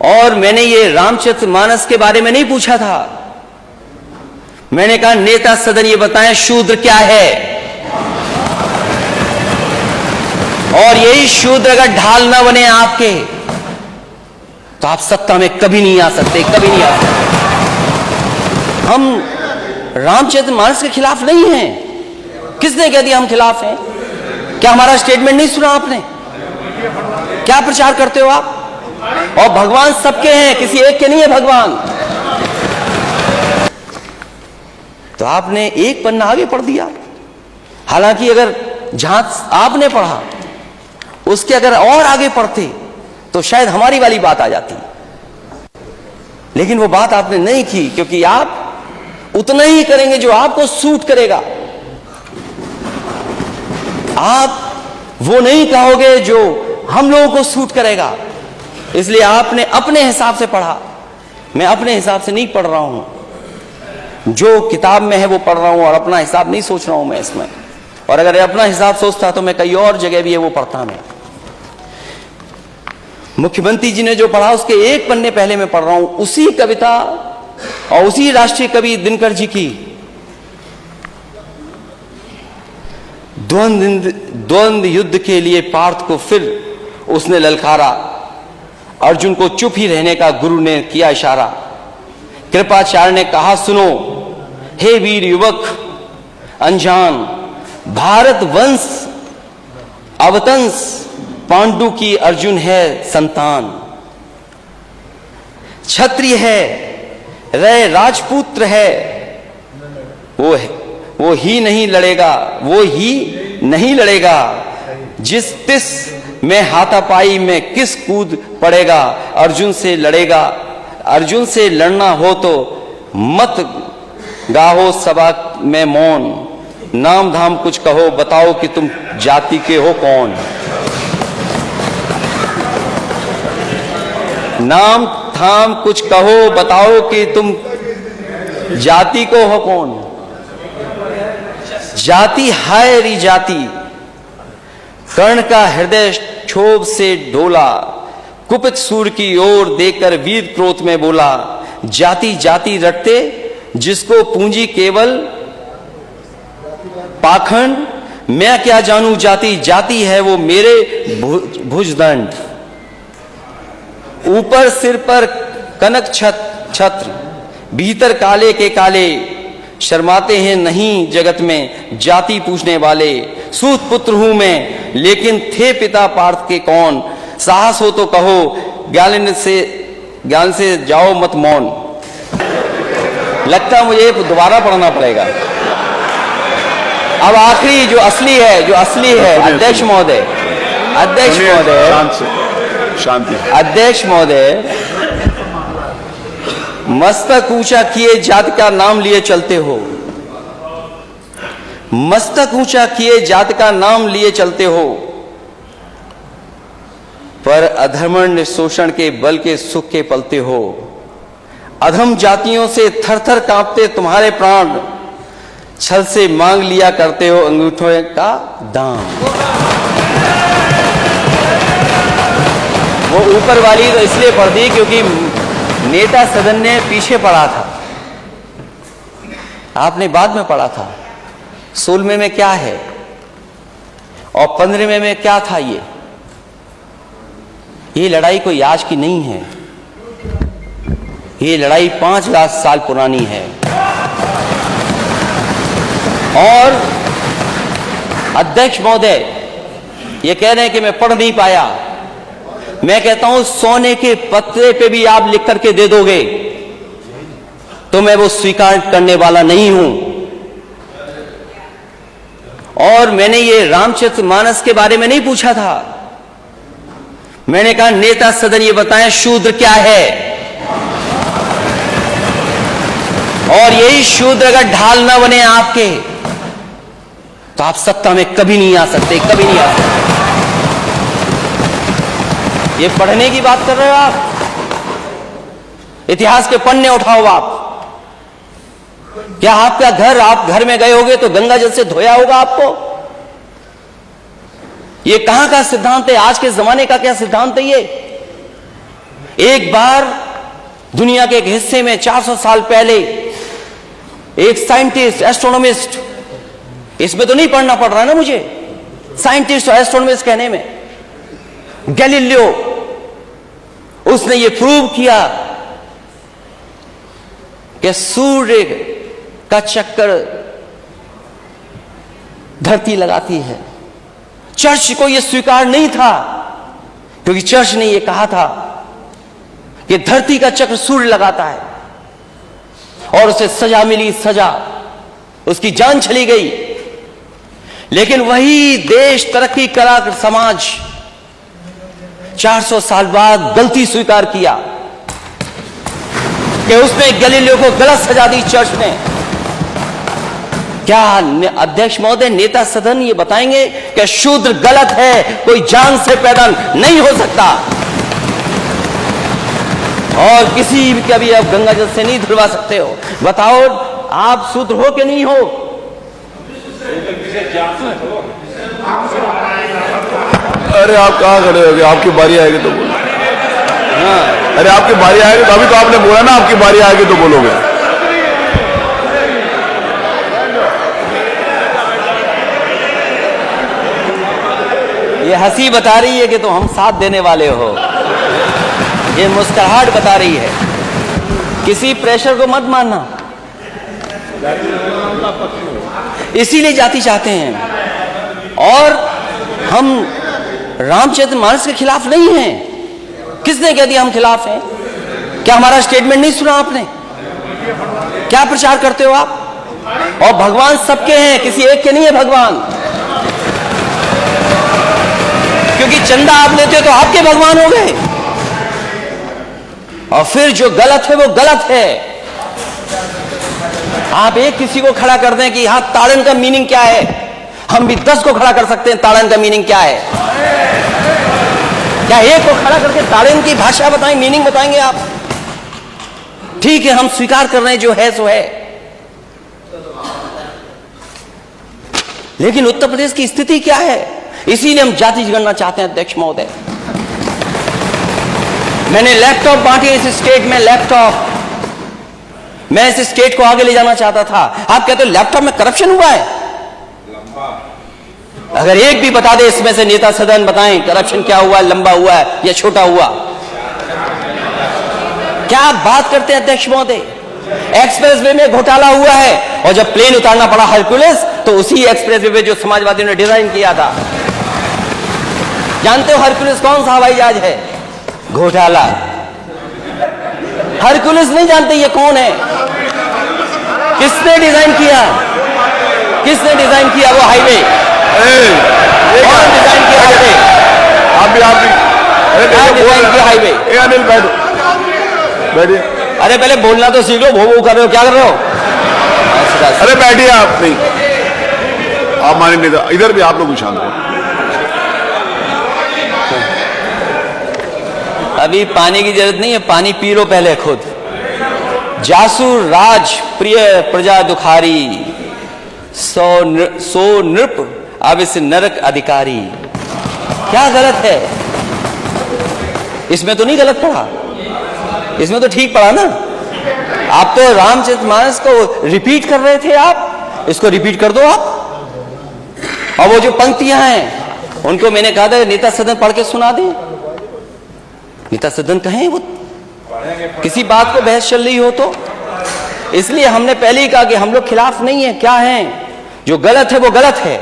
और मैंने ये रामचरितमानस के बारे में नहीं पूछा था। मैंने कहा नेता सदन ये बताएं शूद्र क्या है, और यही शूद्र अगर ढाल ना बने आपके तो आप सत्ता में कभी नहीं आ सकते, कभी नहीं आ सकते। हम रामचरितमानस के खिलाफ नहीं हैं। किसने कह दिया हम खिलाफ हैं? क्या हमारा स्टेटमेंट नहीं सुना आपने? क्या प्रचार करते हो आप? और भगवान सबके हैं, किसी एक के नहीं है भगवान। तो आपने एक पन्ना आगे पढ़ दिया, हालांकि अगर जहां आपने पढ़ा उसके अगर और आगे पढ़ते तो शायद हमारी वाली बात आ जाती, लेकिन वो बात आपने नहीं की, क्योंकि आप उतना ही करेंगे जो आपको सूट करेगा। आप वो नहीं कहोगे जो हम लोगों को सूट करेगा। इसलिए आपने अपने हिसाब से पढ़ा। मैं अपने हिसाब से नहीं पढ़ रहा हूं, जो किताब में है वो पढ़ रहा हूं, और अपना हिसाब नहीं सोच रहा हूं मैं इसमें। और अगर अपना हिसाब सोचता तो मैं कई और जगह भी है वो पढ़ता। मैं मुख्यमंत्री जी ने जो पढ़ा उसके एक पन्ने पहले मैं पढ़ रहा हूं, उसी कविता और उसी राष्ट्रीय कवि दिनकर जी की द्वंद्व युद्ध के लिए पार्थ को फिर उसने ललकारा। अर्जुन को चुप ही रहने का गुरु ने किया इशारा। कृपाचार्य ने कहा सुनो हे वीर युवक अनजान, भारत वंश अवतंस पांडु की अर्जुन है संतान। क्षत्रिय है रे राजपुत्र है, वो ही नहीं लड़ेगा, वो ही नहीं लड़ेगा। जिस तिस में हाथापाई में किस कूद पड़ेगा, अर्जुन से लड़ेगा। अर्जुन से लड़ना हो तो मत गाहो सभा में मौन, नाम धाम कुछ कहो बताओ कि तुम जाति के हो कौन। नाम धाम कुछ कहो बताओ कि तुम जाति को हो कौन। जाति हाय री जाति, कर्ण का हृदय क्षोभ से डोला। कुपित सूर की ओर देकर वीर क्रोध में बोला, जाति जाति रटते जिसको पूंजी केवल पाखंड। मैं क्या जानू जाति, जाति है वो मेरे भुजदंड। ऊपर सिर पर कनक छत्र, भीतर काले के काले। शर्माते हैं नहीं जगत में जाति पूछने वाले। सूत पुत्र हूं मैं लेकिन थे पिता पार्थ के कौन। साहस हो तो कहो ज्ञान से जाओ मत मौन। लगता मुझे दोबारा पढ़ना पड़ेगा। अब आखिरी जो असली है अध्यक्ष महोदय, शांति। अध्यक्ष महोदय, मस्तक ऊंचा किए जाति का नाम लिए चलते हो। मस्तक ऊंचा किए जाति का नाम लिए चलते हो, पर अधर्मण्य शोषण के बल के सुख के पलते हो। अधम जातियों से थर थर कांपते तुम्हारे प्राण, छल से मांग लिया करते हो अंगूठों का दाम। वो ऊपर वाली तो इसलिए पढ़ दी क्योंकि नेता सदन ने पीछे पढ़ा था, आपने बाद में पढ़ा था। 16वें में क्या है और 15वें में क्या था। ये लड़ाई कोई आज की नहीं है, ये लड़ाई 5000 साल पुरानी है। और अध्यक्ष महोदय ये कह रहे हैं कि मैं पढ़ नहीं पाया। मैं कहता हूं सोने के पत्रे पे भी आप लिख करके दे दोगे तो मैं वो स्वीकार करने वाला नहीं हूं। और मैंने ये रामचरितमानस के बारे में नहीं पूछा था। मैंने कहा नेता सदन ये बताएं शूद्र क्या है, और यही शूद्र अगर ढाल ना बने आपके तो आप सत्ता में कभी नहीं आ सकते, कभी नहीं आ सकते। ये पढ़ने की बात कर रहे हो आप? इतिहास के पन्ने उठाओ आप। क्या आपका घर, आप घर में गए होगे तो गंगा जल से धोया होगा आपको? ये कहां का सिद्धांत है? आज के जमाने का क्या सिद्धांत है एक बार दुनिया के एक हिस्से में 400 साल पहले एक साइंटिस्ट, एस्ट्रोनॉमिस्ट, इसमें तो नहीं पढ़ना पड़ रहा है ना मुझे, साइंटिस्ट और एस्ट्रोनॉमिस्ट कहने में, गैलीलियो, उसने ये प्रूव किया कि सूर्य का चक्कर धरती लगाती है। चर्च को यह स्वीकार नहीं था, क्योंकि चर्च ने यह कहा था कि धरती का चक्र सूर्य लगाता है, और उसे सजा मिली, सजा, उसकी जान चली गई। लेकिन वही देश, तरक्की करा समाज 400 साल बाद गलती स्वीकार किया कि उसने गैलीलियो को गलत सजा दी चर्च ने। क्या अध्यक्ष महोदय, नेता सदन ये बताएंगे कि शूद्र गलत है, कोई जान से पैदा नहीं हो सकता, और किसी का भी आप गंगा जल से नहीं धुलवा सकते हो? बताओ, आप शूद्र हो कि नहीं हो? अरे आप कहाँ खड़े होगे? आपकी बारी आएगी तो बोलो। हाँ, अरे आपकी बारी आएगी तो, अभी तो आपने बोला ना आपकी बारी आएगी तो बोलोगे। ये हंसी बता रही है कि तुम हम साथ देने वाले हो, ये मुस्कुराहट बता रही है। किसी प्रेशर को मत मानना, इसीलिए जाति चाहते हैं। और हम रामचरितमानस के खिलाफ नहीं हैं। किसने कह दिया हम खिलाफ हैं? क्या हमारा स्टेटमेंट नहीं सुना आपने? क्या प्रचार करते हो आप? और भगवान सबके हैं, किसी एक के नहीं है भगवान। क्योंकि चंदा आप लेते हो तो आपके भगवान हो गए, और फिर जो गलत है वो गलत है। आप एक किसी को खड़ा कर दें कि हां ताड़न का मीनिंग क्या है, हम भी 10 को खड़ा कर सकते हैं ताड़न का मीनिंग क्या है। क्या एक को खड़ा करके ताड़न की भाषा बताएं, मीनिंग बताएंगे आप? ठीक है, हम स्वीकार कर रहे हैं जो है सो है, लेकिन उत्तर प्रदेश की स्थिति क्या है? इसीलिए हम जाति जनगणना चाहते हैं अध्यक्ष महोदय। मैंने लैपटॉप बांटे इस स्टेट में, लैपटॉप, मैं इस स्टेट को आगे ले जाना चाहता था। आप कहते हो लैपटॉप में करप्शन हुआ है? अगर एक भी बता दे इसमें से नेता सदन, बताएं करप्शन क्या हुआ है, लंबा हुआ है या छोटा हुआ? क्या आप बात करते हैं अध्यक्ष महोदय? एक्सप्रेसवे में घोटाला हुआ है, और जब प्लेन उतारना पड़ा हरक्यूलिस, तो उसी एक्सप्रेसवे पे जो समाजवादियों ने डिजाइन किया था। जानते हो हरक्यूलिस कौन सा हवाई जहाज है? घोटाला। हरक्यूलिस नहीं जानते ये कौन है? किसने डिजाइन किया? किसने डिजाइन किया वो हाईवे? कौन डिजाइन किया हाईवे? आप भी डिजाइन किया हाईवे? अनिल बैठो, बैठिए। अरे पहले बोलना तो सीख लो, भो कर रहे हो, क्या कर रहे हो? अरे बैठिए आप। नहीं, आप माने नेता, इधर भी आप लोग शांत हो। अभी पानी की जरूरत नहीं है, पानी पी लो पहले खुद। जासु राज प्रिय प्रजा दुखारी, सो नृप अविस नरक अधिकारी। क्या गलत है इसमें? तो नहीं गलत पढ़ा, इसमें तो ठीक पढ़ा ना। आप तो रामचरितमानस को रिपीट कर रहे थे, आप इसको रिपीट कर दो आप। और वो जो पंक्तियां हैं उनको मैंने कहा था नेता सदन पढ़ के सुना दें। नेता सदन कहें, वो किसी बात को बहस चल रही हो तो। इसलिए हमने पहले ही कहा कि हम लोग खिलाफ नहीं है। क्या है? जो गलत है वो गलत है।